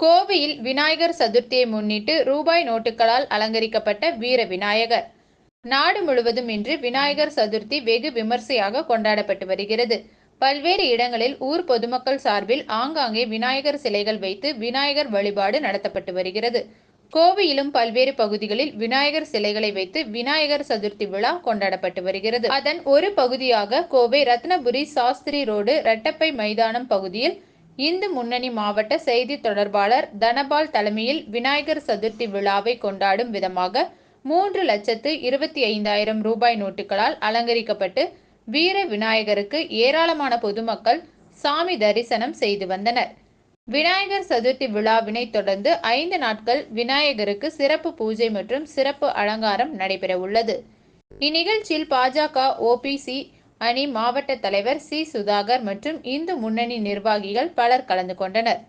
கோவையில் விநாயகர் சதுர்த்தியை முன்னிட்டு ரூபாய் நோட்டுகளால் அலங்கரிக்கப்பட்ட வீர விநாயகர். நாடு முழுவதும் இன்று விநாயகர் சதுர்த்தி வெகு விமர்சையாக கொண்டாடப்பட்டு வருகிறது. பல்வேறு இடங்களில் ஊர் பொதுமக்கள் சார்பில் ஆங்காங்கே விநாயகர் சிலைகள் வைத்து விநாயகர் வழிபாடு நடத்தப்பட்டு வருகிறது. கோவையிலும் பல்வேறு பகுதிகளில் விநாயகர் சிலைகளை வைத்து விநாயகர் சதுர்த்தி விழா கொண்டாடப்பட்டு வருகிறது. அதன் ஒரு பகுதியாக கோவை ரத்னபுரி சாஸ்திரி ரோடு ரெட்டப்பை மைதானம் பகுதியில் இந்து முன்னணி மாவட்ட செய்தி தொடர்பாளர் தனபால் தலைமையில் விநாயகர் சதுர்த்தி விழாவை கொண்டாடும் விதமாக 3,25,000 ரூபாய் நோட்டுகளால் அலங்கரிக்கப்பட்டு வீர விநாயகருக்கு ஏராளமான பொதுமக்கள் சாமி தரிசனம் செய்து வந்தனர். விநாயகர் சதுர்த்தி விழாவினை தொடர்ந்து 5 நாட்கள் விநாயகருக்கு சிறப்பு பூஜை மற்றும் சிறப்பு அலங்காரம் நடைபெற உள்ளது. இந்நிகழ்ச்சியில் பாஜக ஓபிசி அணி மாவட்ட தலைவர் சி. சுதாகர் மற்றும் இந்து முன்னணி நிர்வாகிகள் பலர் கலந்து கொண்டனர்.